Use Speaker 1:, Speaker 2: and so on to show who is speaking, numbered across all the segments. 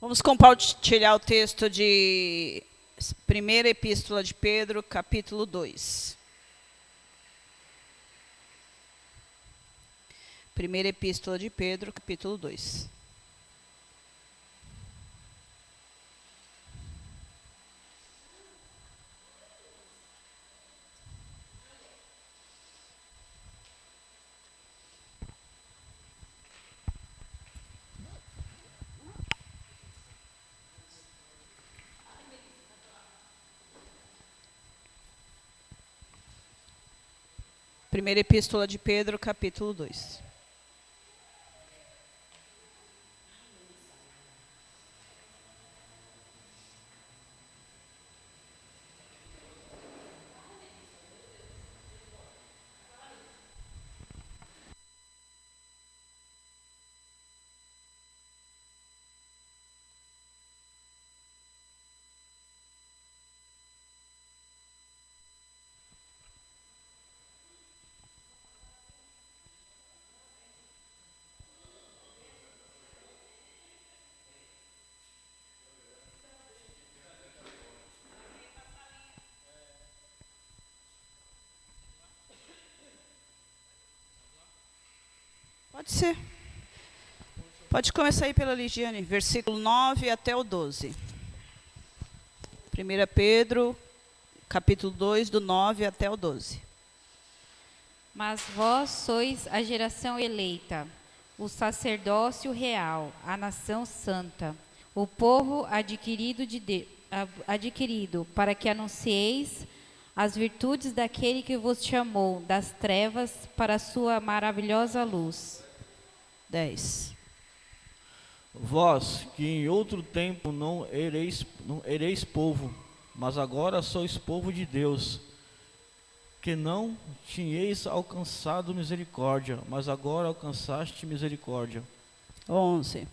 Speaker 1: Vamos compartilhar o texto de Primeira Epístola de Pedro, capítulo 2. Primeira Epístola de Pedro, capítulo 2. Primeira Epístola de Pedro, capítulo 2. Pode ser. Pode começar aí pela Ligiane, versículo 9 até o 12. 1 Pedro, capítulo 2, do 9 até o 12.
Speaker 2: Mas vós sois a geração eleita, o sacerdócio real, a nação santa, o povo adquirido para que anuncieis as virtudes daquele que vos chamou das trevas para a sua maravilhosa luz.
Speaker 1: 10.
Speaker 3: Vós, que em outro tempo não ereis povo, mas agora sois povo de Deus, que não tinhais alcançado misericórdia, mas agora alcançaste misericórdia.
Speaker 1: 11.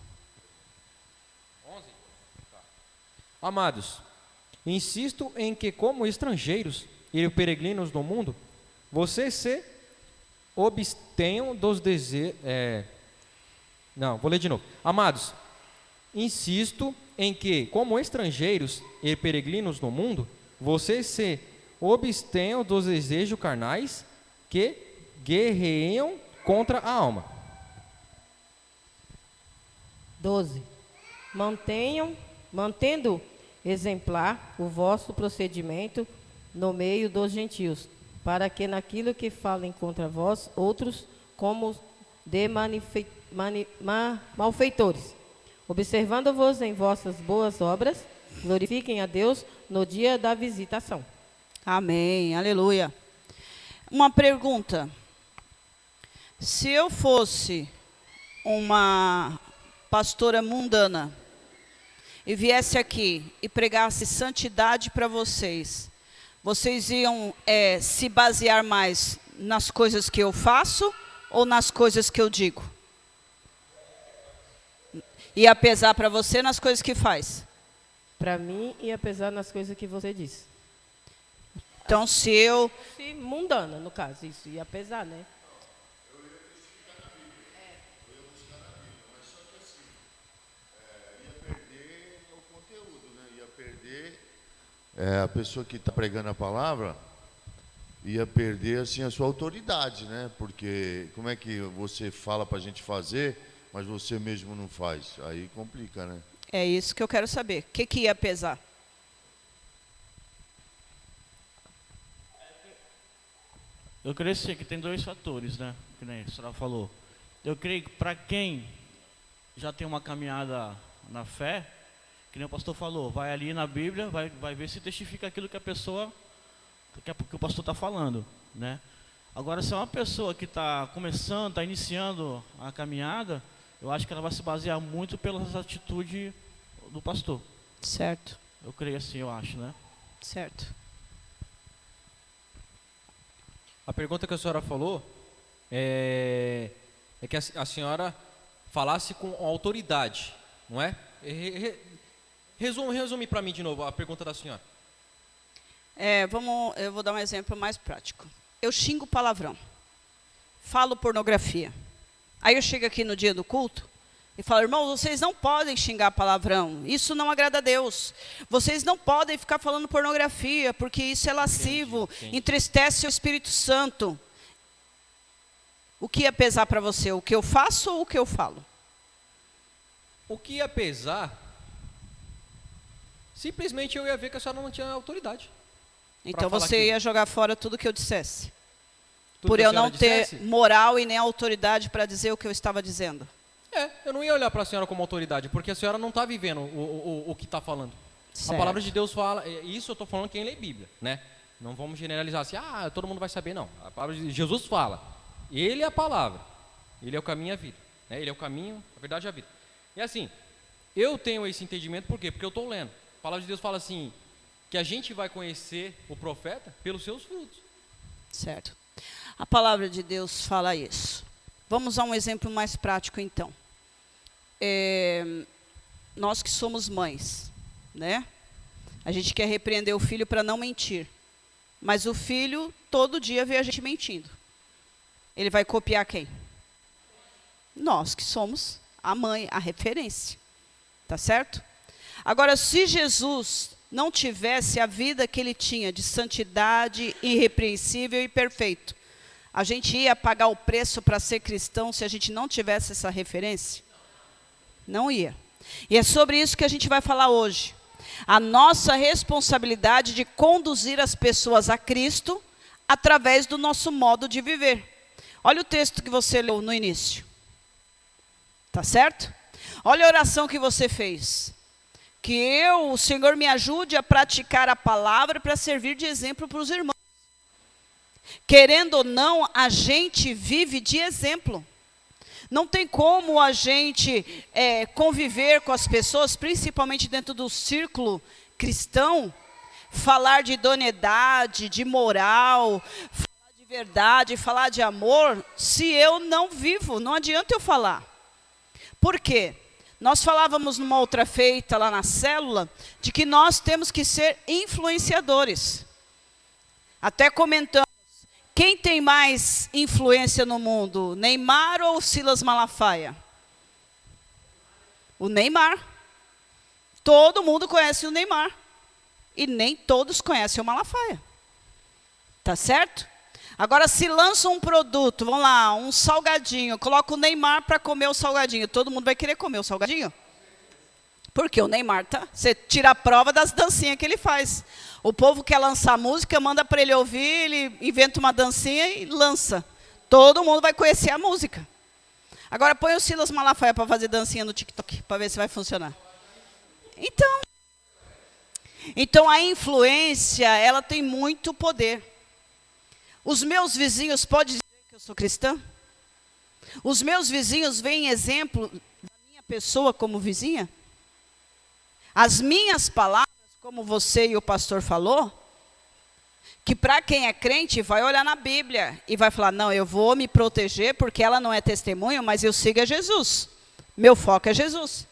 Speaker 4: Amados, insisto em que, como estrangeiros e peregrinos no mundo, vocês se abstenham dos desejos. Vou ler de novo. Amados, insisto em que, como estrangeiros e peregrinos no mundo, vocês se abstenham dos desejos carnais que guerreiam contra a alma.
Speaker 5: 12. Mantendo exemplar o vosso procedimento no meio dos gentios, para que naquilo que falem contra vós, outros como de malfeitores, observando-vos em vossas boas obras, glorifiquem a Deus no dia da visitação.
Speaker 1: Amém, aleluia. Uma pergunta. Se eu fosse uma pastora mundana e viesse aqui e pregasse santidade para vocês, vocês iam se basear mais nas coisas que eu faço ou nas coisas que eu digo? Ia pesar para você nas coisas que faz?
Speaker 5: Para mim, ia pesar nas coisas que você disse.
Speaker 1: Então, se eu...
Speaker 5: Se mundana, no caso, isso ia pesar, né?
Speaker 6: A pessoa que está pregando a palavra ia perder assim a sua autoridade, né? Porque como é que você fala para a gente fazer, mas você mesmo não faz? Aí complica, né?
Speaker 1: É isso que eu quero saber. O que ia pesar?
Speaker 3: Eu creio sim que tem dois fatores, né? Que nem a senhora falou. Eu creio que para quem já tem uma caminhada na fé, que nem o pastor falou, vai ali na Bíblia, vai ver se testifica aquilo que a pessoa, que o pastor está falando, né? Agora, se é uma pessoa que está começando, está iniciando a caminhada, eu acho que ela vai se basear muito pelas atitudes do pastor.
Speaker 1: Certo.
Speaker 3: Eu creio assim, eu acho, né?
Speaker 1: Certo.
Speaker 4: A pergunta que a senhora falou é que a senhora falasse com autoridade, não é? Resume para mim de novo a pergunta da senhora.
Speaker 1: Eu vou dar um exemplo mais prático. Eu xingo palavrão. Falo pornografia. Aí eu chego aqui no dia do culto E fala, irmão, vocês não podem xingar palavrão, isso não agrada a Deus. Vocês não podem ficar falando pornografia, porque isso é lascivo, entristece o Espírito Santo. O que ia pesar para você, o que eu faço ou o que eu falo?
Speaker 4: O que ia pesar, simplesmente eu ia ver que a senhora não tinha autoridade.
Speaker 1: Então
Speaker 4: falar
Speaker 1: você
Speaker 4: aquilo.
Speaker 1: ia jogar fora tudo que eu dissesse.
Speaker 4: Tudo
Speaker 1: Por
Speaker 4: que a
Speaker 1: eu não
Speaker 4: senhora
Speaker 1: ter
Speaker 4: dissesse,
Speaker 1: moral e nem autoridade para dizer o que eu estava dizendo.
Speaker 4: eu não ia olhar para a senhora como autoridade, porque a senhora não está vivendo o que está falando.
Speaker 1: Certo.
Speaker 4: A palavra de Deus fala, isso eu estou falando quem lê Bíblia, né? Não vamos generalizar assim, todo mundo vai saber, não. A palavra de Jesus fala, Ele é a palavra, Ele é o caminho e a vida, né? Ele é o caminho, a verdade e a vida. E assim, eu tenho esse entendimento, por quê? Porque eu estou lendo. A palavra de Deus fala assim, que a gente vai conhecer o profeta pelos seus frutos.
Speaker 1: Certo. A palavra de Deus fala isso. Vamos a um exemplo mais prático, então. Nós que somos mães, né? A gente quer repreender o filho para não mentir. Mas o filho, todo dia, vê a gente mentindo. Ele vai copiar quem? Nós que somos a mãe, a referência. Tá certo? Agora, se Jesus não tivesse a vida que ele tinha de santidade, irrepreensível e perfeito, a gente ia pagar o preço para ser cristão se a gente não tivesse essa referência? Não ia. E é sobre isso que a gente vai falar hoje. A nossa responsabilidade de conduzir as pessoas a Cristo através do nosso modo de viver. Olha o texto que você leu no início. Tá certo? Olha a oração que você fez. Que o Senhor me ajude a praticar a palavra para servir de exemplo para os irmãos. Querendo ou não, a gente vive de exemplo. Não tem como a gente conviver com as pessoas, principalmente dentro do círculo cristão, falar de idoneidade, de moral, falar de verdade, falar de amor, se eu não vivo, não adianta eu falar. Por quê? Nós falávamos numa outra feita lá na célula, de que nós temos que ser influenciadores. Até comentamos, quem tem mais influência no mundo, Neymar ou Silas Malafaia? O Neymar. Todo mundo conhece o Neymar. E nem todos conhecem o Malafaia. Tá certo? Agora, se lança um produto, vamos lá, um salgadinho, coloca o Neymar para comer o salgadinho. Todo mundo vai querer comer o salgadinho? Porque o Neymar, você tira a prova das dancinhas que ele faz. O povo quer lançar música, manda para ele ouvir, ele inventa uma dancinha e lança. Todo mundo vai conhecer a música. Agora põe o Silas Malafaia para fazer dancinha no TikTok, para ver se vai funcionar. Então a influência, ela tem muito poder. Os meus vizinhos podem dizer que eu sou cristã? Os meus vizinhos veem exemplo da minha pessoa como vizinha? As minhas palavras, como você e o pastor falou, que para quem é crente vai olhar na Bíblia e vai falar, não, eu vou me proteger porque ela não é testemunho, mas eu sigo a Jesus. Meu foco é Jesus.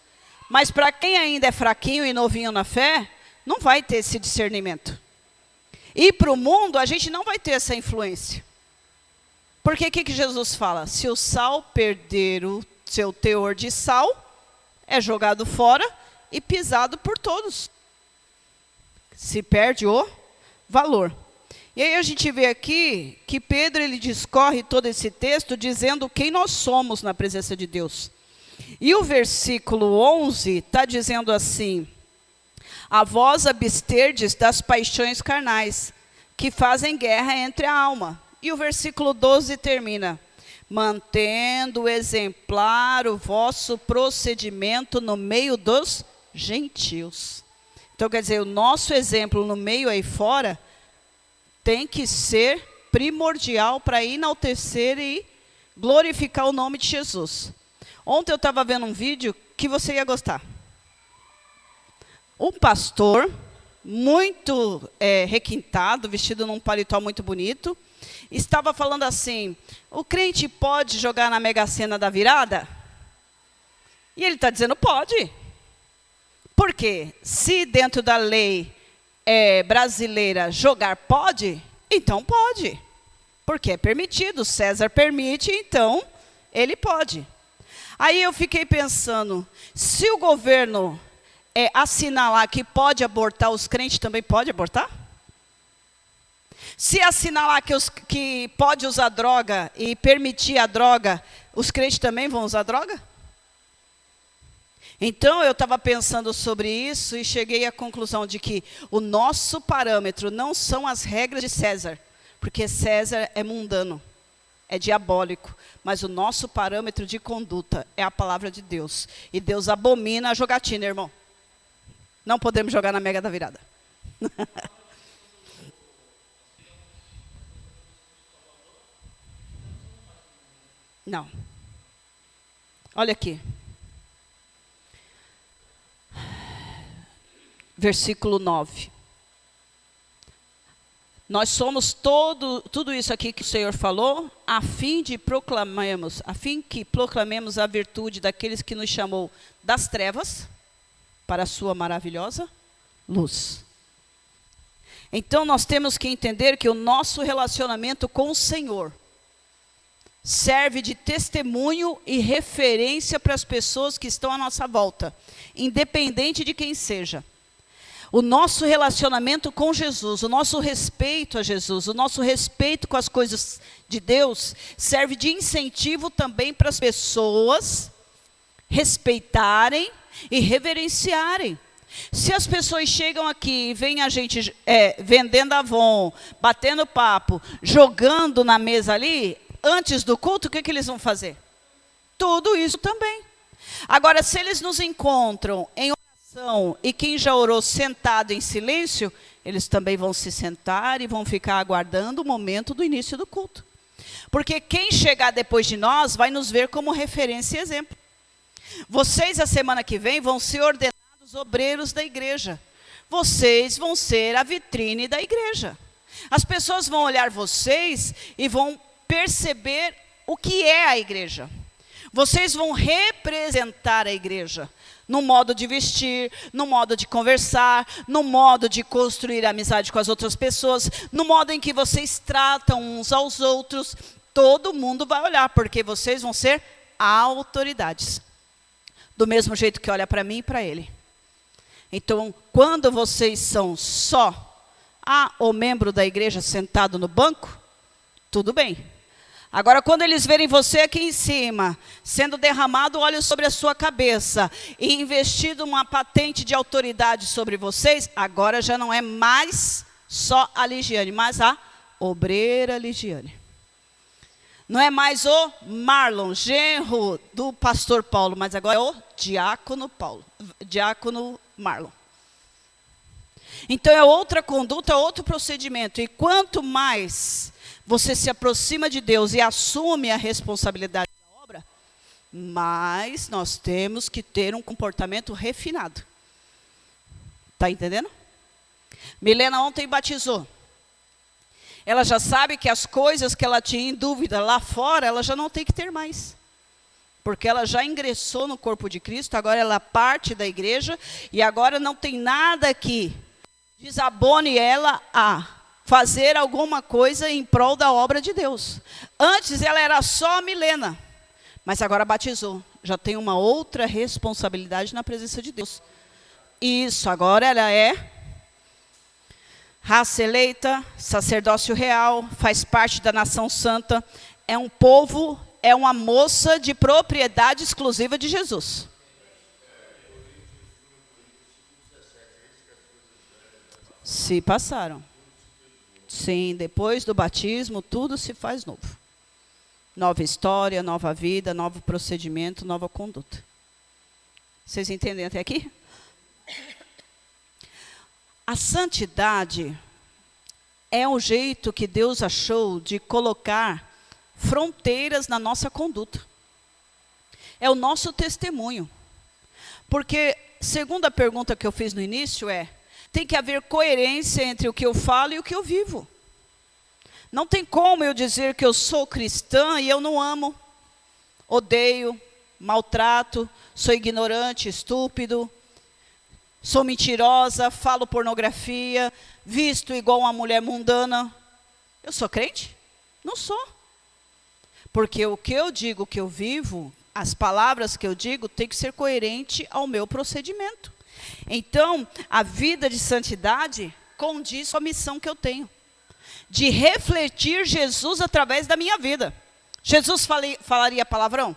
Speaker 1: Mas para quem ainda é fraquinho e novinho na fé, não vai ter esse discernimento. E para o mundo, a gente não vai ter essa influência. Porque o que Jesus fala? Se o sal perder o seu teor de sal, é jogado fora e pisado por todos. Se perde o valor. E aí a gente vê aqui que Pedro ele discorre todo esse texto dizendo quem nós somos na presença de Deus. E o versículo 11 está dizendo assim: a vós absterdes das paixões carnais, que fazem guerra entre a alma. E o versículo 12 termina: mantendo exemplar o vosso procedimento no meio dos gentios. Então, quer dizer, o nosso exemplo no meio aí fora tem que ser primordial para enaltecer e glorificar o nome de Jesus. Ontem eu estava vendo um vídeo que você ia gostar. Um pastor, muito requintado, vestido num paletó muito bonito, estava falando assim, o crente pode jogar na Mega Sena da virada? E ele está dizendo, pode. Por quê? Se dentro da lei brasileira jogar pode, então pode. Porque é permitido, César permite, então ele pode. Aí eu fiquei pensando, se o governo assinalar que pode abortar, os crentes também podem abortar? Se assinalar que pode usar droga e permitir a droga, os crentes também vão usar droga? Então, eu estava pensando sobre isso e cheguei à conclusão de que o nosso parâmetro não são as regras de César, porque César é mundano, é diabólico, mas o nosso parâmetro de conduta é a palavra de Deus. E Deus abomina a jogatina, irmão. Não podemos jogar na mega da virada. Não. Olha aqui. Versículo 9. Nós somos tudo isso aqui que o Senhor falou, a fim que proclamemos a virtude daqueles que nos chamou das trevas para a sua maravilhosa luz. Então nós temos que entender que o nosso relacionamento com o Senhor serve de testemunho e referência para as pessoas que estão à nossa volta, independente de quem seja. O nosso relacionamento com Jesus, o nosso respeito a Jesus, o nosso respeito com as coisas de Deus, serve de incentivo também para as pessoas respeitarem e reverenciarem. Se as pessoas chegam aqui e veem a gente vendendo Avon, batendo papo, jogando na mesa ali, antes do culto, o que eles vão fazer? Tudo isso também. Agora, se eles nos encontram em oração e quem já orou sentado em silêncio, eles também vão se sentar e vão ficar aguardando o momento do início do culto. Porque quem chegar depois de nós vai nos ver como referência e exemplo. Vocês, a semana que vem, vão ser ordenados obreiros da igreja. Vocês vão ser a vitrine da igreja. As pessoas vão olhar vocês e vão perceber o que é a igreja. Vocês vão representar a igreja no modo de vestir, no modo de conversar, no modo de construir amizade com as outras pessoas, no modo em que vocês tratam uns aos outros. Todo mundo vai olhar, porque vocês vão ser autoridades. Do mesmo jeito que olha para mim e para ele. Então, quando vocês são só o membro da igreja sentado no banco, tudo bem. Agora, quando eles verem você aqui em cima, sendo derramado óleo sobre a sua cabeça e investido uma patente de autoridade sobre vocês, agora já não é mais só a Ligiane, mas a obreira Ligiane. Não é mais o Marlon, genro do pastor Paulo, mas agora é o diácono Paulo, diácono Marlon. Então é outra conduta, é outro procedimento. E quanto mais você se aproxima de Deus e assume a responsabilidade da obra, mais nós temos que ter um comportamento refinado. Está entendendo? Milena ontem batizou. Ela já sabe que as coisas que ela tinha em dúvida lá fora, ela já não tem que ter mais. Porque ela já ingressou no corpo de Cristo, agora ela é parte da igreja, e agora não tem nada que desabone ela a fazer alguma coisa em prol da obra de Deus. Antes ela era só Milena, mas agora batizou. Já tem uma outra responsabilidade na presença de Deus. Isso, agora ela é raça eleita, sacerdócio real, faz parte da nação santa, é um povo, é uma moça de propriedade exclusiva de Jesus. Se passaram. Sim, depois do batismo, tudo se faz novo. Nova história, nova vida, novo procedimento, nova conduta. Vocês entendem até aqui? A santidade é um jeito que Deus achou de colocar fronteiras na nossa conduta. É o nosso testemunho. Porque, segundo a pergunta que eu fiz no início, tem que haver coerência entre o que eu falo e o que eu vivo. Não tem como eu dizer que eu sou cristã e eu não amo, odeio, maltrato, sou ignorante, estúpido, sou mentirosa, falo pornografia, visto igual uma mulher mundana. Eu sou crente? Não sou. Porque o que eu digo, o que eu vivo, As palavras que eu digo têm que ser coerentes ao meu procedimento. Então, a vida de santidade condiz com a missão que eu tenho, de refletir Jesus através da minha vida. Jesus falaria palavrão?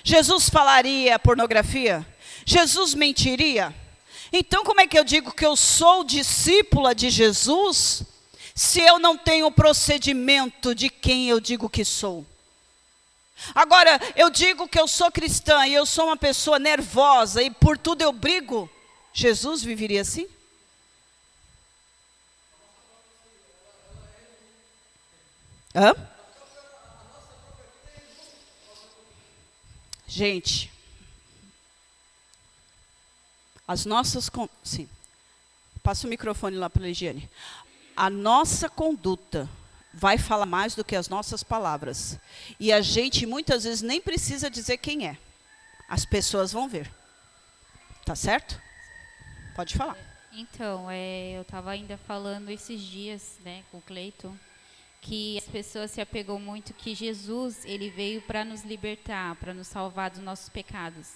Speaker 1: Jesus falaria pornografia? Jesus mentiria? Então, como é que eu digo que eu sou discípula de Jesus, se eu não tenho o procedimento de quem eu digo que sou? Agora, eu digo que eu sou cristã e eu sou uma pessoa nervosa e por tudo eu brigo. Jesus viveria assim? Hã? Gente, as nossas... Sim. Passa o microfone lá para a Ligiane. A nossa conduta vai falar mais do que as nossas palavras. E a gente muitas vezes nem precisa dizer quem é. As pessoas vão ver. Tá certo? Pode falar.
Speaker 2: Então, eu estava ainda falando esses dias, né, com o Cleiton, que as pessoas se apegam muito que Jesus, ele veio para nos libertar, para nos salvar dos nossos pecados.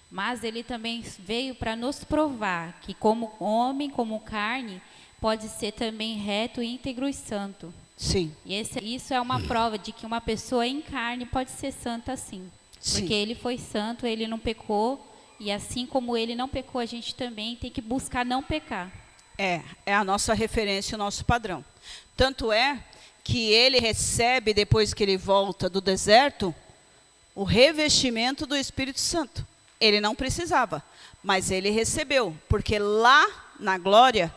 Speaker 2: Mas ele também veio para nos provar que como homem, como carne, pode ser também reto, íntegro e santo.
Speaker 1: Sim.
Speaker 2: E isso é uma prova de que uma pessoa em carne pode ser santa sim.
Speaker 1: Sim.
Speaker 2: Porque ele foi santo, ele não pecou, e assim como ele não pecou, a gente também tem que buscar não pecar.
Speaker 1: É a nossa referência, o nosso padrão. Tanto é que ele recebe, depois que ele volta do deserto, o revestimento do Espírito Santo. Ele não precisava, mas ele recebeu, porque lá na glória,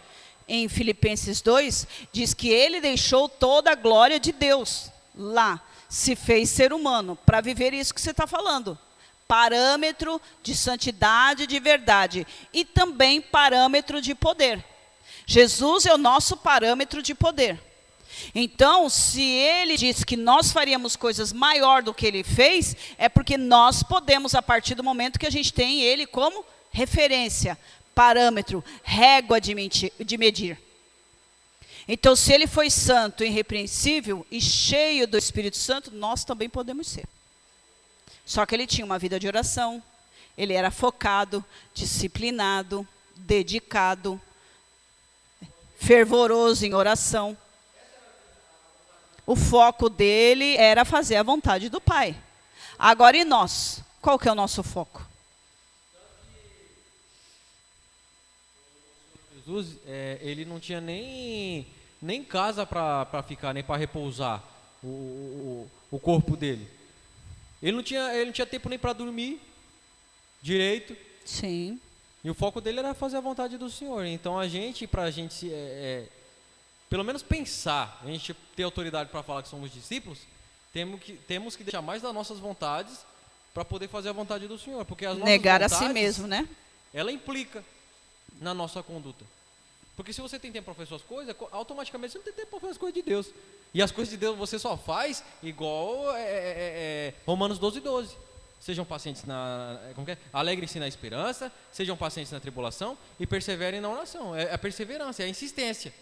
Speaker 1: em Filipenses 2, diz que ele deixou toda a glória de Deus. Lá, se fez ser humano, para viver isso que você está falando. Parâmetro de santidade, de verdade. E também parâmetro de poder. Jesus é o nosso parâmetro de poder. Então, se ele diz que nós faríamos coisas maior do que ele fez, é porque nós podemos, a partir do momento que a gente tem ele como referência, parâmetro, régua de medir. Então, se ele foi santo, irrepreensível e cheio do Espírito Santo, nós também podemos ser. Só que ele tinha uma vida de oração, ele era focado, disciplinado, dedicado, fervoroso em oração. O foco dele era fazer a vontade do Pai. Agora, e nós? Qual que é o nosso foco?
Speaker 4: Jesus, ele não tinha nem casa para ficar, nem para repousar o corpo dele. Ele não tinha tempo nem para dormir direito.
Speaker 1: Sim.
Speaker 4: E o foco dele era fazer a vontade do Senhor. Então, para a gente pelo menos pensar, a gente ter autoridade para falar que somos discípulos, temos que deixar mais das nossas vontades para poder fazer a vontade do Senhor. Porque as nossas
Speaker 1: negar
Speaker 4: vontades,
Speaker 1: a si mesmo, né?
Speaker 4: ela implica na nossa conduta. Porque se você tem tempo para fazer suas coisas, automaticamente você não tem tempo para fazer as coisas de Deus. E as coisas de Deus você só faz igual Romanos 12:12. Sejam pacientes alegrem-se na esperança, sejam pacientes na tribulação e perseverem na oração. É a perseverança, é a insistência.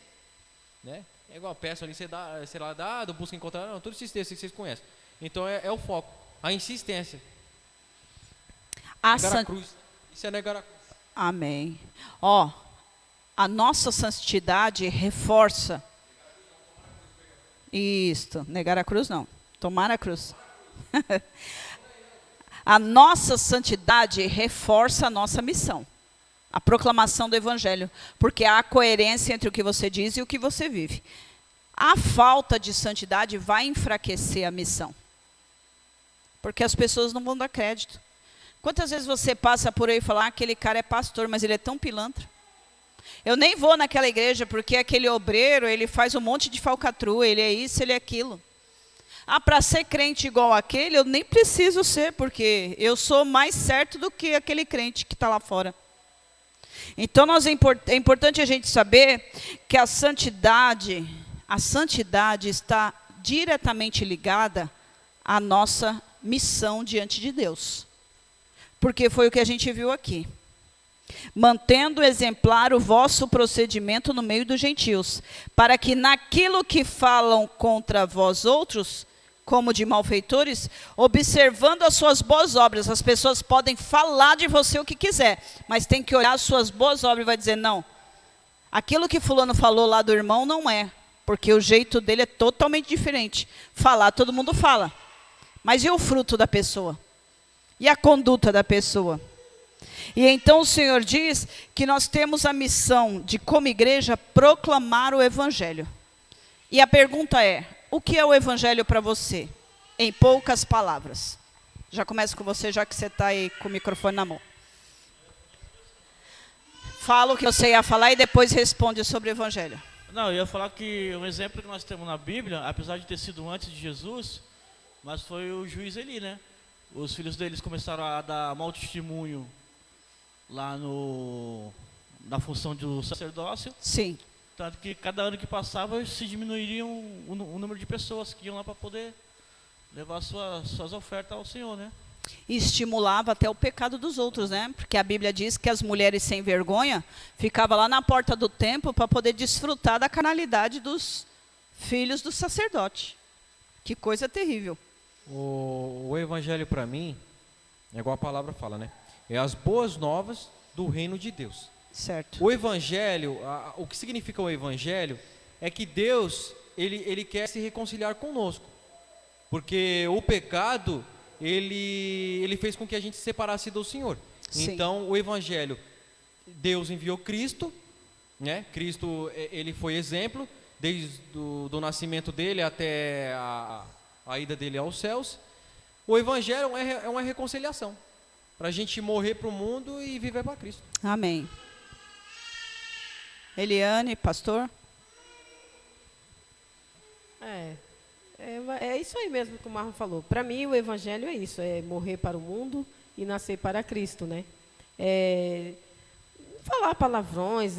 Speaker 4: Né? É igual, peço ali, será dado, busca encontrar, não, todos esses textos que vocês conhecem. Então é o foco, a insistência. Negar a cruz. Isso é negar a cruz.
Speaker 1: Amém. A nossa santidade reforça. Isto, negar a cruz não, tomar a cruz. A nossa santidade reforça a nossa missão. A proclamação do Evangelho. Porque há coerência entre o que você diz e o que você vive. A falta de santidade vai enfraquecer a missão. Porque as pessoas não vão dar crédito. Quantas vezes você passa por aí e fala, aquele cara é pastor, mas ele é tão pilantra. Eu nem vou naquela igreja porque aquele obreiro, ele faz um monte de falcatrua, ele é isso, ele é aquilo. Para ser crente igual aquele, eu nem preciso ser, porque eu sou mais certo do que aquele crente que está lá fora. Então, é importante a gente saber que a santidade está diretamente ligada à nossa missão diante de Deus. Porque foi o que a gente viu aqui. Mantendo exemplar o vosso procedimento no meio dos gentios, para que naquilo que falam contra vós outros, como de malfeitores, observando as suas boas obras. As pessoas podem falar de você o que quiser, mas tem que olhar as suas boas obras e vai dizer, não, aquilo que fulano falou lá do irmão não é, porque o jeito dele é totalmente diferente. Falar, todo mundo fala, mas e o fruto da pessoa? E a conduta da pessoa? E então o Senhor diz que nós temos a missão de, como igreja, proclamar o Evangelho. E a pergunta é, o que é o Evangelho para você? Em poucas palavras. Já começo com você, já que você está aí com o microfone na mão. Fala o que você ia falar e depois responde sobre o Evangelho.
Speaker 3: Não, eu ia falar que um exemplo que nós temos na Bíblia, apesar de ter sido antes de Jesus, mas foi o juiz Eli, né? Os filhos deles começaram a dar mau testemunho lá na função do sacerdócio.
Speaker 1: Sim.
Speaker 3: Tanto que cada ano que passava se diminuiria o número de pessoas que iam lá para poder levar suas ofertas ao Senhor, né?
Speaker 1: E estimulava até o pecado dos outros, né? Porque a Bíblia diz que as mulheres sem vergonha ficavam lá na porta do templo para poder desfrutar da carnalidade dos filhos do sacerdote. Que coisa terrível.
Speaker 4: O evangelho para mim, é igual a palavra fala, né? É as boas novas do reino de Deus.
Speaker 1: Certo.
Speaker 4: O evangelho, o que significa o evangelho é que Deus, ele quer se reconciliar conosco. Porque o pecado, ele fez com que a gente se separasse do Senhor.
Speaker 1: Sim.
Speaker 4: Então, o evangelho, Deus enviou Cristo, né? Cristo, ele foi exemplo, desde do nascimento dele até a ida dele aos céus. O evangelho é uma reconciliação, para a gente morrer para o mundo e viver para Cristo.
Speaker 1: Amém. Eliane, pastor?
Speaker 5: É isso aí mesmo que o Marlon falou. Para mim, o evangelho é isso, é morrer para o mundo e nascer para Cristo, né? Falar palavrões,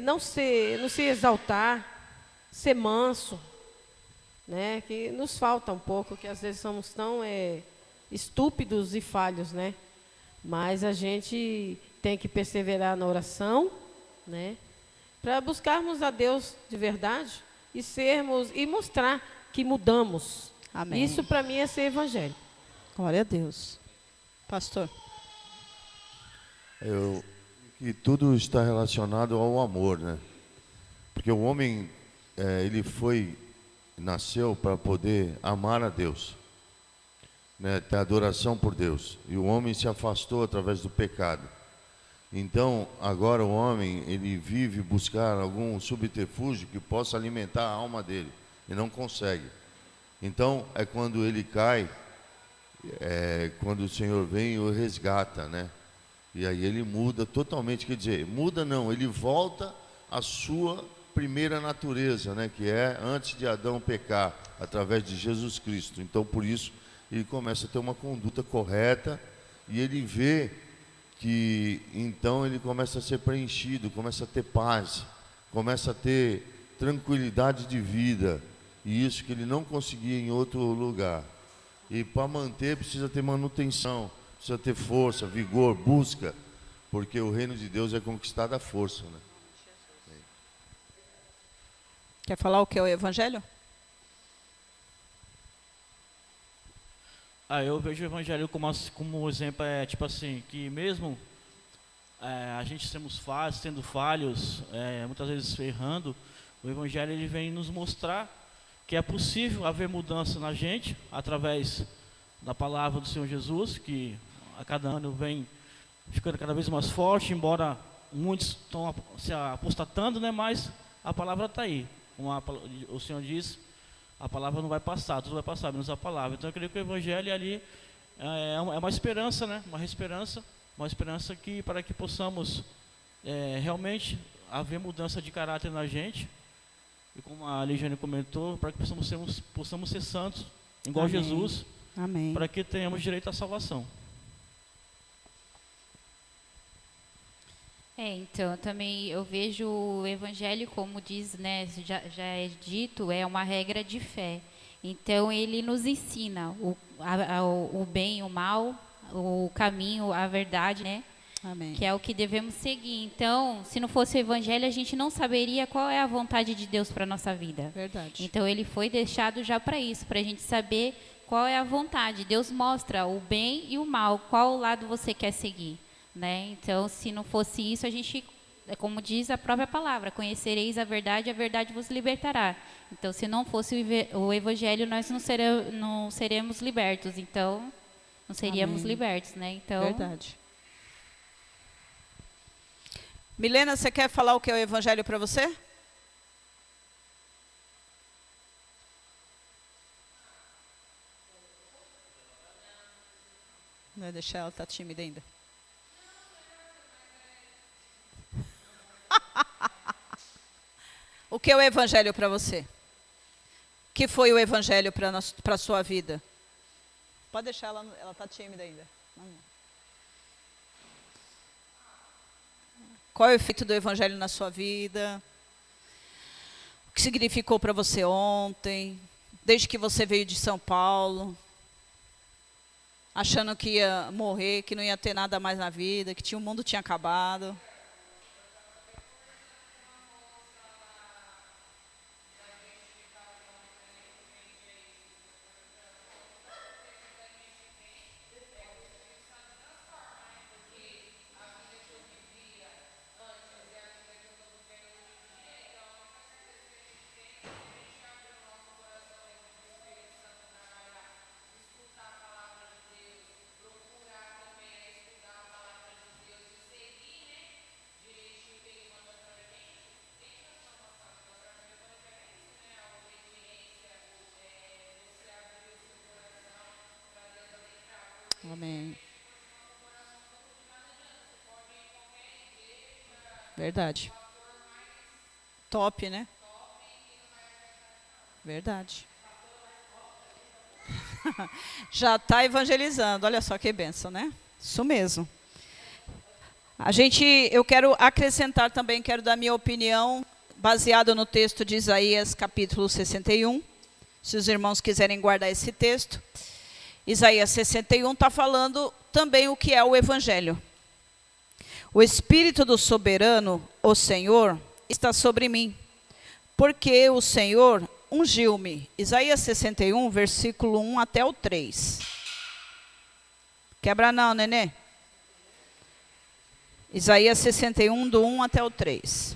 Speaker 5: não se exaltar, ser manso, né? Que nos falta um pouco, que às vezes somos tão estúpidos e falhos, né? Mas a gente tem que perseverar na oração, né? Para buscarmos a Deus de verdade e mostrar que mudamos.
Speaker 1: Amém.
Speaker 5: Isso para mim é ser evangelho.
Speaker 1: Glória a Deus. Pastor?
Speaker 6: Que tudo está relacionado ao amor, né? Porque o homem, ele nasceu para poder amar a Deus, né? Ter adoração por Deus. E o homem se afastou através do pecado. Então, agora o homem, ele vive buscar algum subterfúgio que possa alimentar a alma dele, e não consegue. Então, é quando ele cai, quando o Senhor vem e o resgata, né? E aí ele muda totalmente, quer dizer, muda não, ele volta à sua primeira natureza, né? Que é antes de Adão pecar, através de Jesus Cristo. Então, por isso, ele começa a ter uma conduta correta, e ele vê que então ele começa a ser preenchido, começa a ter paz, começa a ter tranquilidade de vida, e isso que ele não conseguia em outro lugar. E para manter precisa ter manutenção, precisa ter força, vigor, busca, porque o reino de Deus é conquistado à força, né?
Speaker 1: Quer falar o que é o Evangelho?
Speaker 3: Eu vejo o Evangelho como exemplo, tipo assim, que mesmo a gente sendo falhos, muitas vezes errando, o Evangelho ele vem nos mostrar que é possível haver mudança na gente, através da palavra do Senhor Jesus, que a cada ano vem ficando cada vez mais forte, embora muitos estão se apostatando, né, mas a palavra está aí. Como o Senhor diz, a palavra não vai passar, tudo vai passar, menos a palavra. Então eu creio que o Evangelho ali é uma esperança, né? Uma esperança que para que possamos realmente haver mudança de caráter na gente, e como a Ligiane comentou, para que possamos ser santos, igual
Speaker 1: Amém.
Speaker 3: Jesus,
Speaker 1: Amém.
Speaker 3: para que tenhamos direito à salvação.
Speaker 2: Então, também eu vejo o Evangelho, como diz, né, já é dito, é uma regra de fé. Então, ele nos ensina o bem e o mal, o caminho, a verdade, né?
Speaker 1: Amém.
Speaker 2: que é o que devemos seguir. Então, se não fosse o evangelho, a gente não saberia qual é a vontade de Deus para a nossa vida.
Speaker 1: Verdade.
Speaker 2: Então, ele foi deixado já para isso, para a gente saber qual é a vontade. Deus mostra o bem e o mal, qual lado você quer seguir, né? Então, se não fosse isso, a gente, como diz a própria palavra, conhecereis a verdade vos libertará. Então, se não fosse o evangelho, nós não seremos libertos. Então, não seríamos
Speaker 1: Amém.
Speaker 2: libertos, né? Então,
Speaker 1: Verdade. Milena, você quer falar o que é o evangelho para você? Não vai deixar ela, tá tímida ainda. O que é o evangelho para você? O que foi o evangelho para a sua vida? Pode deixar ela está tímida ainda. Qual é o efeito do evangelho na sua vida? O que significou para você ontem? Desde que você veio de São Paulo? Achando que ia morrer, que não ia ter nada mais na vida, que o mundo tinha acabado. Amém. Verdade. Top, né? Verdade. Já está evangelizando. Olha só que bênção, né? Isso mesmo. Eu quero acrescentar também, quero dar minha opinião, baseado no texto de Isaías, capítulo 61. Se os irmãos quiserem guardar esse texto. Isaías 61 está falando também o que é o evangelho. O Espírito do soberano, o Senhor, está sobre mim, porque o Senhor ungiu-me. Isaías 61, versículo 1 até o 3. Quebra não, nenê? Isaías 61, do 1 até o 3.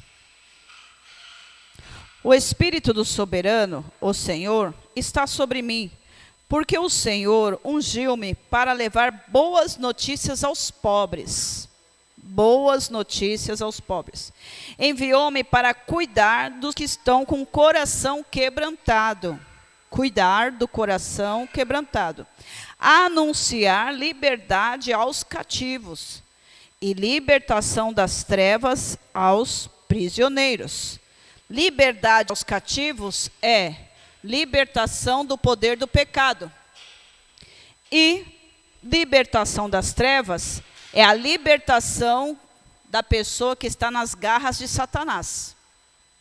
Speaker 1: O Espírito do soberano, o Senhor, está sobre mim, porque o Senhor ungiu-me para levar boas notícias aos pobres. Boas notícias aos pobres. Enviou-me para cuidar dos que estão com o coração quebrantado. Cuidar do coração quebrantado. Anunciar liberdade aos cativos e libertação das trevas aos prisioneiros. Liberdade aos cativos é libertação do poder do pecado. E libertação das trevas é a libertação da pessoa que está nas garras de Satanás.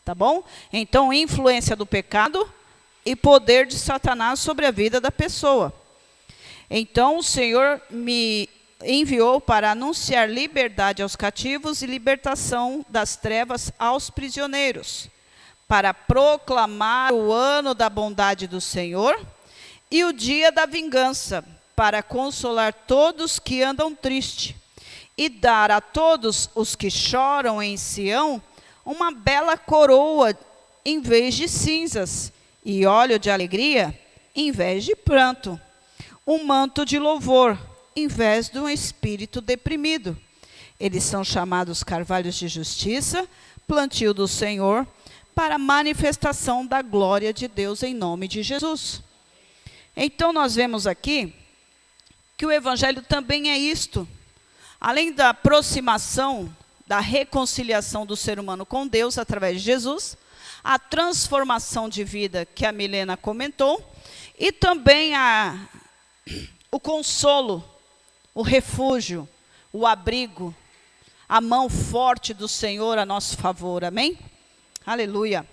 Speaker 1: Tá bom? Então, influência do pecado e poder de Satanás sobre a vida da pessoa. Então, o Senhor me enviou para anunciar liberdade aos cativos e libertação das trevas aos prisioneiros, para proclamar o ano da bondade do Senhor e o dia da vingança, para consolar todos que andam tristes e dar a todos os que choram em Sião uma bela coroa em vez de cinzas e óleo de alegria em vez de pranto, um manto de louvor em vez de um espírito deprimido. Eles são chamados carvalhos de justiça, plantio do Senhor, para a manifestação da glória de Deus em nome de Jesus. Então, nós vemos aqui que o evangelho também é isto. Além da aproximação, da reconciliação do ser humano com Deus através de Jesus, a transformação de vida que a Milena comentou, e também o consolo, o refúgio, o abrigo, a mão forte do Senhor a nosso favor. Amém? Aleluia.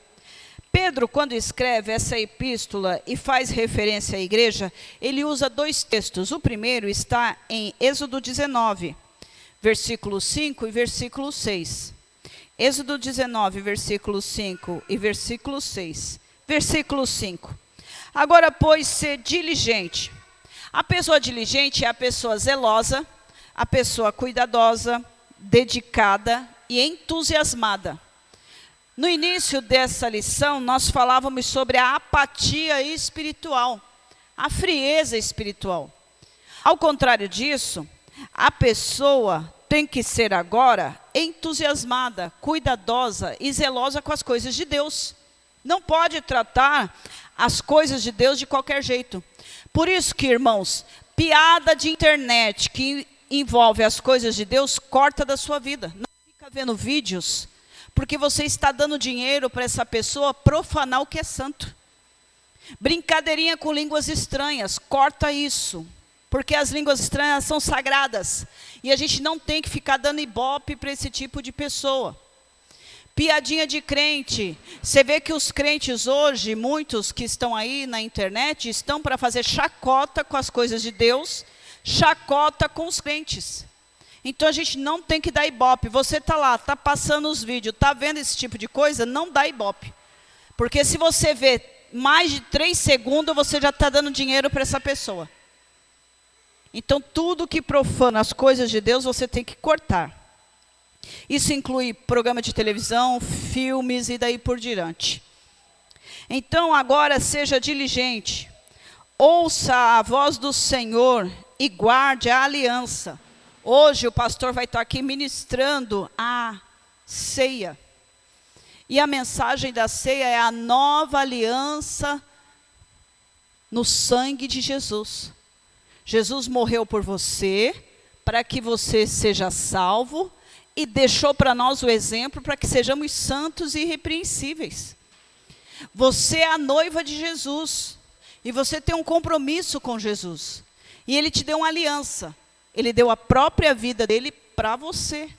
Speaker 1: Pedro, quando escreve essa epístola e faz referência à igreja, ele usa dois textos. O primeiro está em Êxodo 19, versículo 5 e versículo 6. Êxodo 19, versículo 5 e versículo 6. Versículo 5. Agora, pois, ser diligente. A pessoa diligente é a pessoa zelosa, a pessoa cuidadosa, dedicada e entusiasmada. No início dessa lição, nós falávamos sobre a apatia espiritual, a frieza espiritual. Ao contrário disso, a pessoa tem que ser agora entusiasmada, cuidadosa e zelosa com as coisas de Deus. Não pode tratar as coisas de Deus de qualquer jeito. Por isso que, irmãos, piada de internet que envolve as coisas de Deus, corta da sua vida. Não fica vendo vídeos, porque você está dando dinheiro para essa pessoa profanar o que é santo. Brincadeirinha com línguas estranhas, corta isso. Porque as línguas estranhas são sagradas. E a gente não tem que ficar dando ibope para esse tipo de pessoa. Piadinha de crente. Você vê que os crentes hoje, muitos que estão aí na internet, estão para fazer chacota com as coisas de Deus, chacota com os crentes. Então a gente não tem que dar ibope. Você está lá, está passando os vídeos, está vendo esse tipo de coisa, não dá ibope. Porque se você vê mais de 3 segundos, você já está dando dinheiro para essa pessoa. Então, tudo que profana as coisas de Deus, você tem que cortar. Isso inclui programa de televisão, filmes e daí por diante. Então, agora seja diligente. Ouça a voz do Senhor e guarde a aliança. Hoje o pastor vai estar aqui ministrando a ceia. E a mensagem da ceia é a nova aliança no sangue de Jesus. Jesus morreu por você, para que você seja salvo, e deixou para nós o exemplo para que sejamos santos e irrepreensíveis. Você é a noiva de Jesus, e você tem um compromisso com Jesus. E Ele te deu uma aliança, Ele deu a própria vida dEle para você.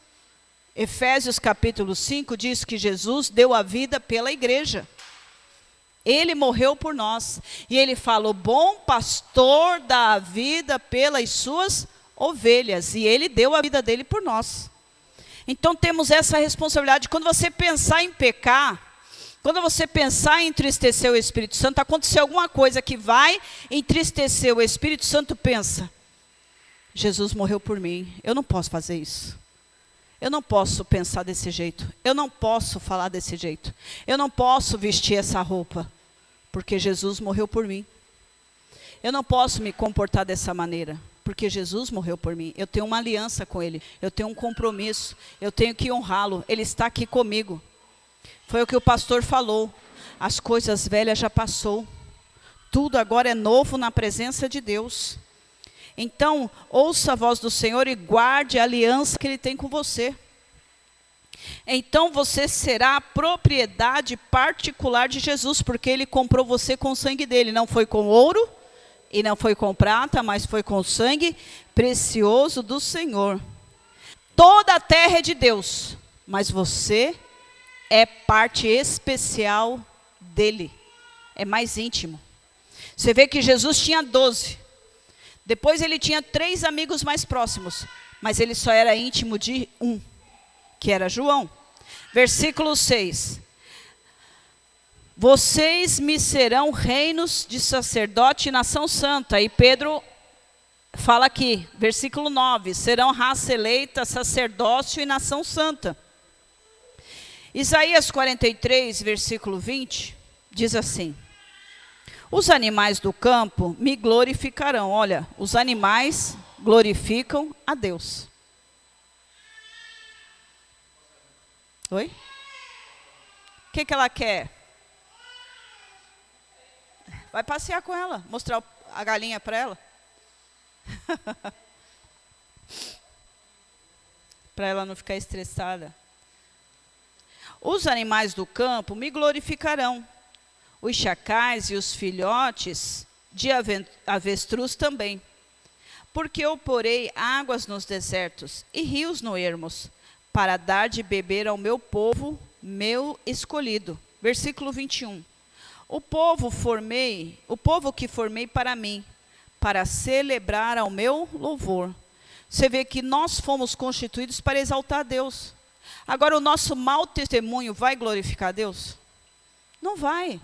Speaker 1: Efésios capítulo 5 diz que Jesus deu a vida pela igreja. Ele morreu por nós. E ele fala, o bom pastor dá a vida pelas suas ovelhas. E ele deu a vida dele por nós. Então temos essa responsabilidade. Quando você pensar em pecar, quando você pensar em entristecer o Espírito Santo, acontecer alguma coisa que vai entristecer o Espírito Santo, pensa, Jesus morreu por mim, eu não posso fazer isso. Eu não posso pensar desse jeito. Eu não posso falar desse jeito. Eu não posso vestir essa roupa. Porque Jesus morreu por mim. Eu não posso me comportar dessa maneira. Porque Jesus morreu por mim. Eu tenho uma aliança com Ele. Eu tenho um compromisso. Eu tenho que honrá-lo. Ele está aqui comigo. Foi o que o pastor falou. As coisas velhas já passou. Tudo agora é novo na presença de Deus. Então, ouça a voz do Senhor e guarde a aliança que Ele tem com você. Então, você será a propriedade particular de Jesus, porque Ele comprou você com o sangue dEle. Não foi com ouro e não foi com prata, mas foi com o sangue precioso do Senhor. Toda a terra é de Deus, mas você é parte especial dEle. É mais íntimo. Você vê que Jesus tinha 12. Depois ele tinha 3 amigos mais próximos, mas ele só era íntimo de um, que era João. Versículo 6. Vocês me serão reinos de sacerdote e nação santa. E Pedro fala aqui, versículo 9, serão raça eleita, sacerdócio e nação santa. Isaías 43, versículo 20, diz assim. Os animais do campo me glorificarão. Olha, os animais glorificam a Deus. Oi? O que ela quer? Vai passear com ela, mostrar a galinha para ela. Para ela não ficar estressada. Os animais do campo me glorificarão. Os chacais e os filhotes de avestruz também. Porque eu porei águas nos desertos e rios no ermos, para dar de beber ao meu povo, meu escolhido. Versículo 21. O povo que formei para mim, para celebrar ao meu louvor. Você vê que nós fomos constituídos para exaltar a Deus. Agora, o nosso mau testemunho vai glorificar a Deus? Não vai.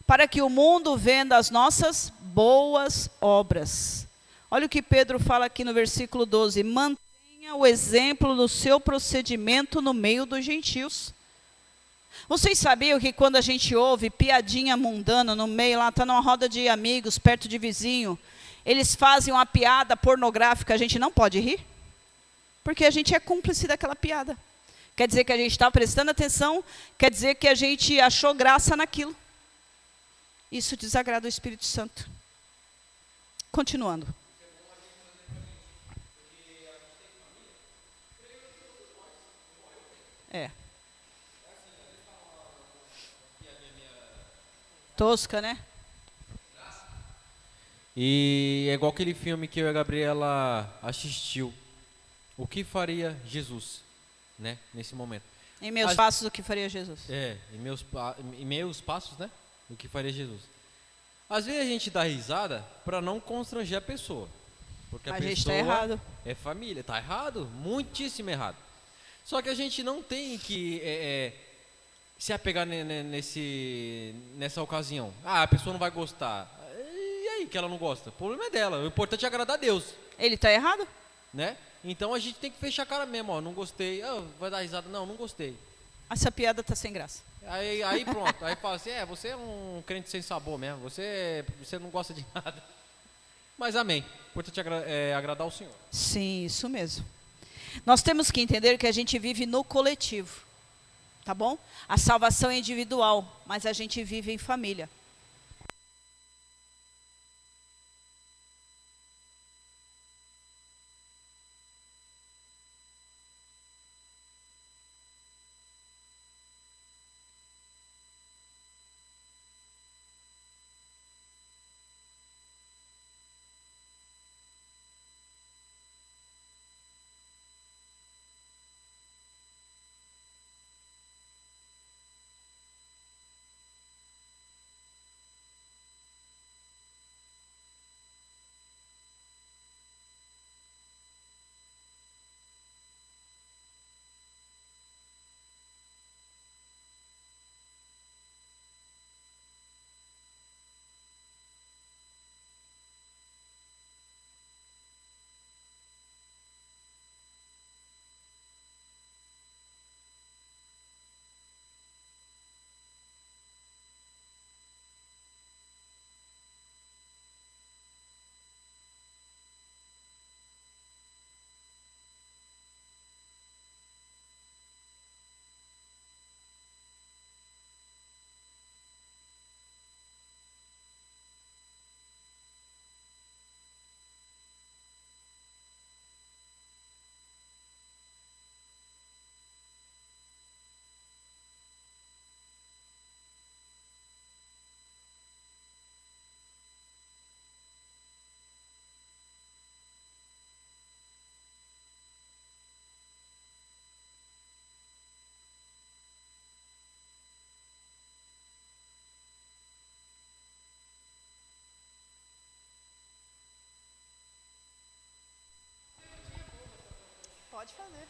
Speaker 1: Para que o mundo venda as nossas boas obras. Olha o que Pedro fala aqui no versículo 12. Mantenha o exemplo do seu procedimento no meio dos gentios. Vocês sabiam que quando a gente ouve piadinha mundana no meio, lá está numa roda de amigos, perto de vizinho, eles fazem uma piada pornográfica, a gente não pode rir? Porque a gente é cúmplice daquela piada. Quer dizer que a gente está prestando atenção, quer dizer que a gente achou graça naquilo. Isso desagrada o Espírito Santo. Continuando. É. Tosca, né?
Speaker 4: E é igual aquele filme que eu e a Gabriela assistiu. O que faria Jesus, né? Nesse momento.
Speaker 1: Em meus passos, o que faria Jesus?
Speaker 4: Em meus passos, né? O que faria Jesus. Às vezes a gente dá risada para não constranger a pessoa. Porque a
Speaker 1: A
Speaker 4: pessoa
Speaker 1: gente está errado.
Speaker 4: é família. Está errado, muitíssimo errado. Só que a gente não tem que se apegar nessa ocasião. Ah, a pessoa não vai gostar. E aí que ela não gosta? O problema é dela. O importante é agradar a Deus,
Speaker 1: Ele está errado?
Speaker 4: né? Então a gente tem que fechar a cara mesmo, ó. Não gostei. Ah, vai dar risada? Não gostei.
Speaker 1: Essa piada está sem graça.
Speaker 4: Aí pronto. Aí fala assim, você é um crente sem sabor mesmo. Você não gosta de nada. Mas amém. O importante é agradar o Senhor.
Speaker 1: Sim, isso mesmo. Nós temos que entender que a gente vive no coletivo. Tá bom? A salvação é individual, mas a gente vive em família. Pode fazer.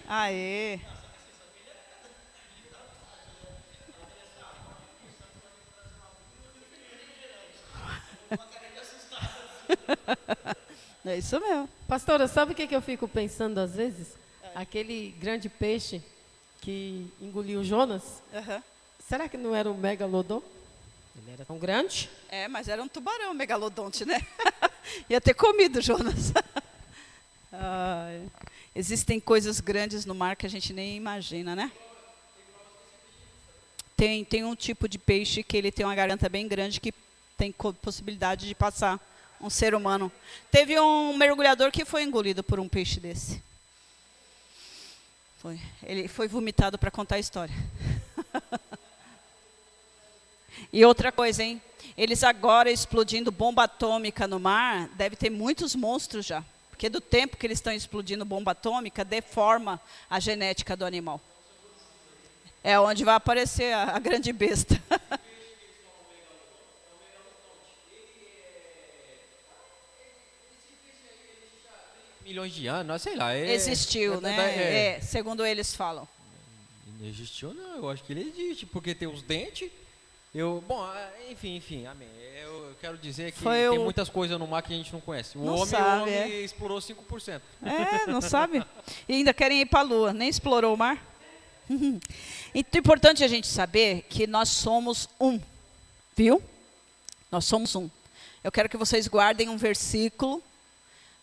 Speaker 1: Aê. É isso mesmo.
Speaker 5: Pastora, sabe o que eu fico pensando às vezes? Aquele grande peixe que engoliu Jonas,
Speaker 1: Aham.
Speaker 5: será que não era um megalodon? Ele era tão grande?
Speaker 1: É, mas era um tubarão megalodonte, né? Ia ter comido, Jonas. Ai, existem coisas grandes no mar que a gente nem imagina, né? Tem um tipo de peixe que ele tem uma garganta bem grande que tem possibilidade de passar um ser humano. Teve um mergulhador que foi engolido por um peixe desse. Ele foi vomitado para contar a história. E outra coisa, hein? Eles agora explodindo bomba atômica no mar, deve ter muitos monstros já. Porque do tempo que eles estão explodindo bomba atômica, deforma a genética do animal. É onde vai aparecer a grande besta.
Speaker 4: milhões de anos, sei lá.
Speaker 1: Existiu, né? Segundo eles falam.
Speaker 4: Não existiu, não. Eu acho que ele existe, porque tem os dentes. Bom, enfim, amém. Eu quero dizer que tem muitas coisas no mar que a gente não conhece. O homem explorou 5%.
Speaker 1: Não sabe? E ainda querem ir para a Lua, nem explorou o mar. Então é importante a gente saber que nós somos um, viu? Nós somos um. Eu quero que vocês guardem um versículo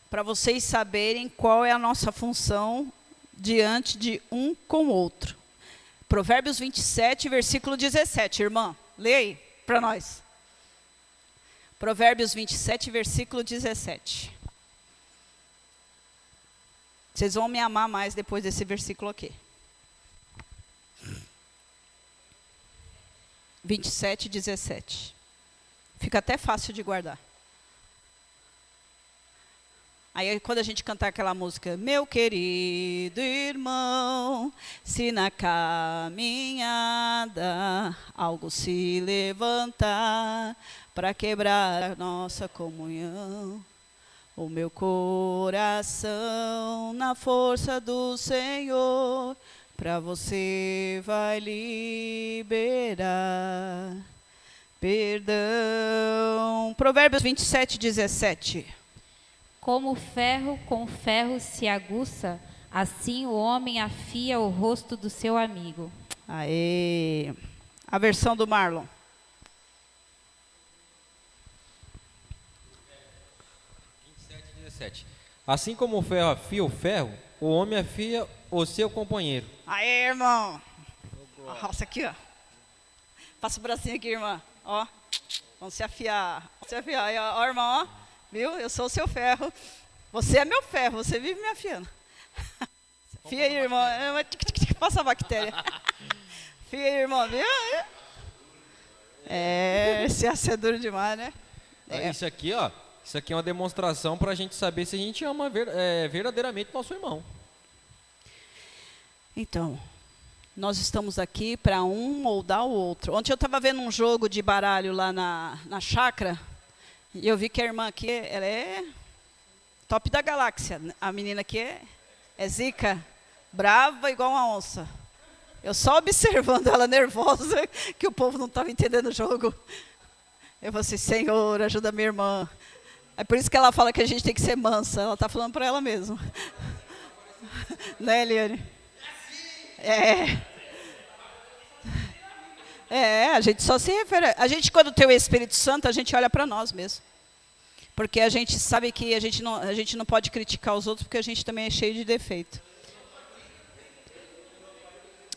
Speaker 1: para vocês saberem qual é a nossa função diante de um com o outro. Provérbios 27, versículo 17, irmã. Lê aí para nós. Provérbios 27, versículo 17. Vocês vão me amar mais depois desse versículo aqui. 27, 17. Fica até fácil de guardar. Aí quando a gente cantar aquela música, meu querido irmão, se na caminhada algo se levantar para quebrar a nossa comunhão, o meu coração na força do Senhor para você vai liberar perdão. Provérbios 27, 17.
Speaker 2: Como ferro com ferro se aguça, assim o homem afia o rosto do seu amigo.
Speaker 1: Aê! A versão do Marlon.
Speaker 4: 27, 17. Assim como o ferro afia o ferro, o homem afia o seu companheiro.
Speaker 1: Aê, irmão! Nossa, aqui, ó. Passa o bracinho aqui, irmã. Ó, vamos se afiar. Vamos se afiar. Aí, ó, irmão, ó. Viu? Eu sou o seu ferro. Você é meu ferro, você vive me afiando. Fia aí, irmão. Passa a bactéria. Fia aí, irmão. Viu? Esse é duro demais, né?
Speaker 4: Isso aqui, ó. Isso aqui é uma demonstração para a gente saber se a gente ama verdadeiramente nosso irmão.
Speaker 1: Então, nós estamos aqui para um moldar o outro. Ontem eu estava vendo um jogo de baralho lá na chácara. E eu vi que a irmã aqui, ela é top da galáxia. A menina aqui é zica, brava igual uma onça. Eu só observando ela nervosa, que o povo não estava entendendo o jogo. Eu falei assim, Senhor, ajuda minha irmã. É por isso que ela fala que a gente tem que ser mansa. Ela está falando para ela mesma. Né, Eliane? A gente só se refere. A gente, quando tem o Espírito Santo, a gente olha para nós mesmo. Porque a gente sabe que a gente não pode criticar os outros, porque a gente também é cheio de defeito.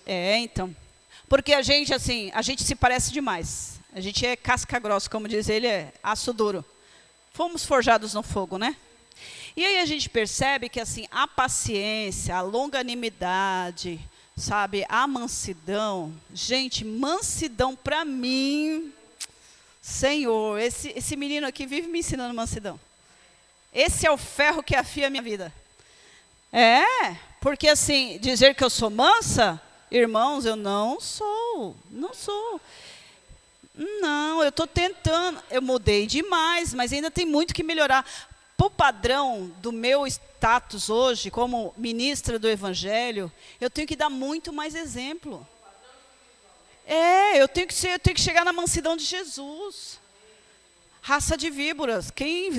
Speaker 1: Então. Porque a gente se parece demais. A gente é casca grossa, como diz ele, é aço duro. Fomos forjados no fogo, né? E aí a gente percebe que assim, a paciência, a longanimidade, sabe, a mansidão, gente, mansidão para mim, Senhor, esse menino aqui vive me ensinando mansidão. Esse é o ferro que afia a minha vida. Porque assim, dizer que eu sou mansa, irmãos, eu não sou. Não, eu estou tentando, eu mudei demais, mas ainda tem muito que melhorar. Para o padrão do meu status hoje, como ministra do Evangelho, eu tenho que dar muito mais exemplo. Eu tenho que chegar na mansidão de Jesus. Raça de víboras. Quem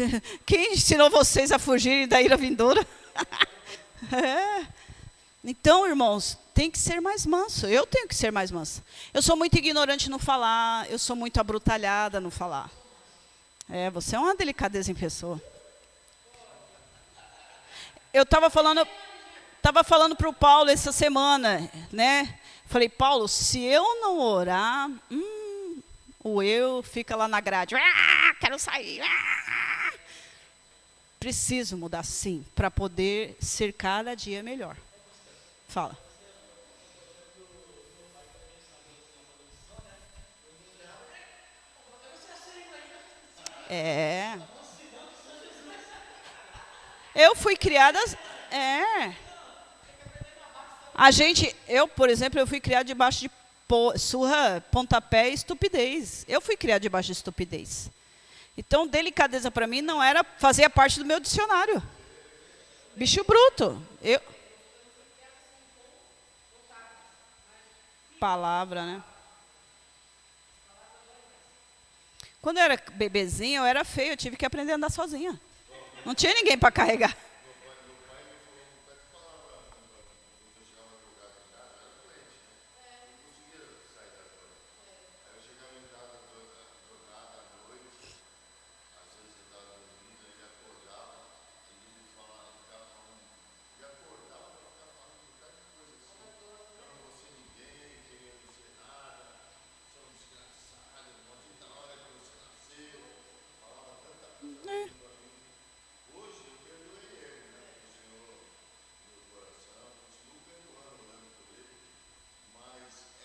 Speaker 1: ensinou vocês a fugirem da ira vindoura? Então, irmãos, tem que ser mais manso. Eu tenho que ser mais manso. Eu sou muito ignorante no falar. Eu sou muito abrutalhada no falar. Você é uma delicadeza em pessoa. Eu estava falando para o Paulo essa semana, né? Falei, Paulo, se eu não orar, o eu fica lá na grade. Quero sair. Preciso mudar, sim, para poder ser cada dia melhor. Fala. Eu fui criada... Eu, por exemplo, eu fui criada debaixo de surra, pontapé e estupidez. Eu fui criada debaixo de estupidez. Então, delicadeza para mim não era fazer parte do meu dicionário. Bicho bruto. Palavra, né? Quando eu era bebezinha, eu era feio, eu tive que aprender a andar sozinha. Não tinha ninguém para carregar.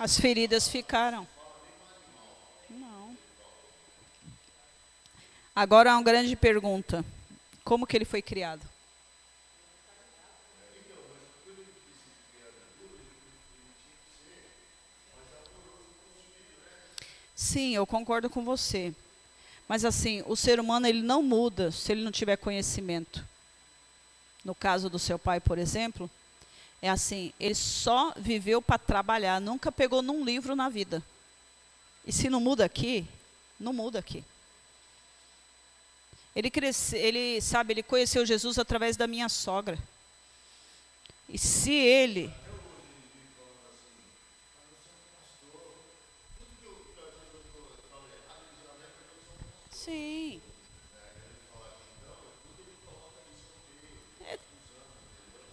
Speaker 1: As feridas ficaram. Não. Agora uma grande pergunta. Como que ele foi criado? Sim, eu concordo com você. Mas assim, o ser humano ele não muda se ele não tiver conhecimento. No caso do seu pai, por exemplo, é assim, ele só viveu para trabalhar, nunca pegou num livro na vida. E se não muda aqui, não muda aqui. Ele conheceu Jesus através da minha sogra. E se ele... Sim.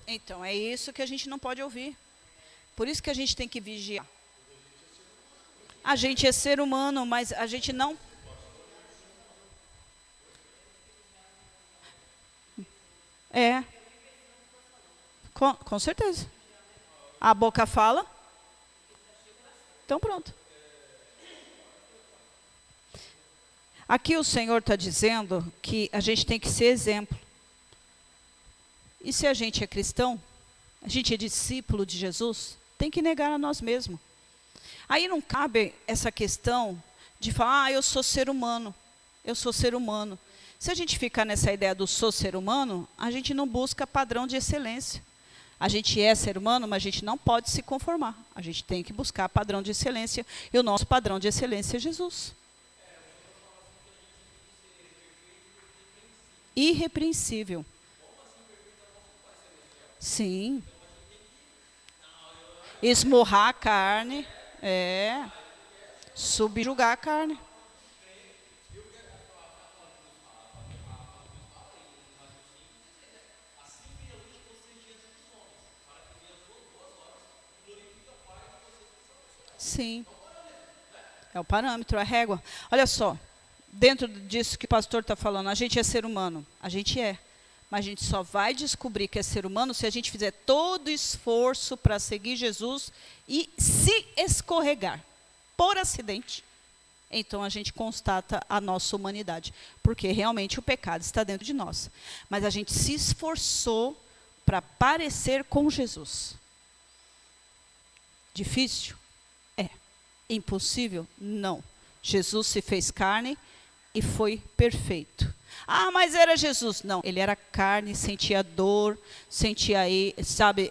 Speaker 1: Então, é isso que a gente não pode ouvir. Por isso que a gente tem que vigiar. A gente é ser humano, mas a gente não... É. Com certeza. A boca fala. Então pronto. Aqui o Senhor está dizendo que a gente tem que ser exemplo. E se a gente é cristão, a gente é discípulo de Jesus, tem que negar a nós mesmos. Aí não cabe essa questão de falar, eu sou ser humano, eu sou ser humano. Se a gente ficar nessa ideia do sou ser humano, a gente não busca padrão de excelência. A gente é ser humano, mas a gente não pode se conformar. A gente tem que buscar padrão de excelência, e o nosso padrão de excelência é Jesus. Irrepreensível. Sim. Esmurrar a carne. Subjugar a carne. Sim. É o parâmetro, a régua. Olha só, dentro disso que o pastor está falando, a gente é ser humano. A gente é. Mas a gente só vai descobrir que é ser humano se a gente fizer todo o esforço para seguir Jesus e se escorregar por acidente. Então a gente constata a nossa humanidade. Porque realmente o pecado está dentro de nós. Mas a gente se esforçou para parecer com Jesus. Difícil? É. Impossível? Não. Jesus se fez carne e foi perfeito. Ah, mas era Jesus. Não, ele era carne, sentia dor,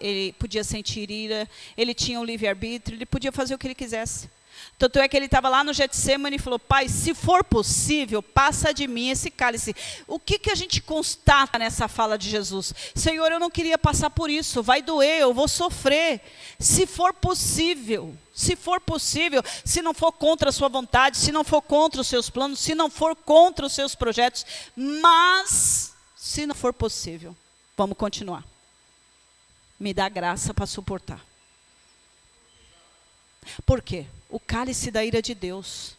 Speaker 1: ele podia sentir ira, ele tinha um livre-arbítrio, ele podia fazer o que ele quisesse. Tanto é que ele estava lá no Getsemane e falou, Pai, se for possível, passa de mim esse cálice. O que a gente constata nessa fala de Jesus? Senhor, eu não queria passar por isso, vai doer, eu vou sofrer. Se for possível, se não for contra a sua vontade, se não for contra os seus planos, se não for contra os seus projetos, mas se não for possível, vamos continuar. Me dá graça para suportar. Por quê? O cálice da ira de Deus.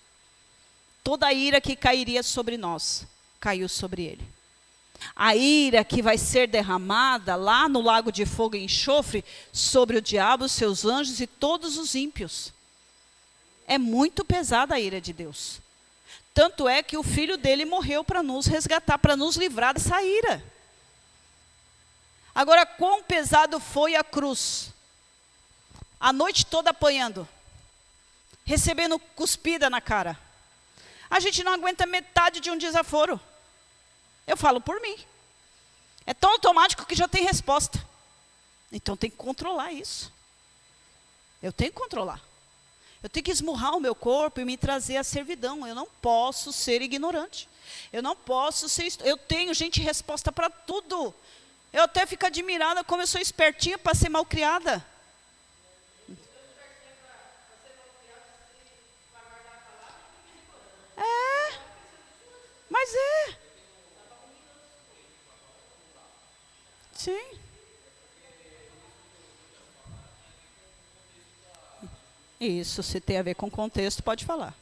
Speaker 1: Toda a ira que cairia sobre nós, caiu sobre ele. A ira que vai ser derramada lá no lago de fogo e enxofre sobre o diabo, seus anjos e todos os ímpios. É muito pesada a ira de Deus. Tanto é que o filho dele morreu para nos resgatar, para nos livrar dessa ira. Agora, quão pesado foi a cruz? A noite toda apanhando. Recebendo cuspida na cara. A gente não aguenta metade de um desaforo. Eu falo por mim. É tão automático que já tem resposta. Então tem que controlar isso. Eu tenho que controlar. Eu tenho que esmurrar o meu corpo e me trazer à servidão. Eu não posso ser ignorante. Eu não posso ser... Eu tenho, gente, resposta para tudo. Eu até fico admirada como eu sou espertinha para ser malcriada. É. Mas é. Sim. Isso, se tem a ver com contexto, pode falar.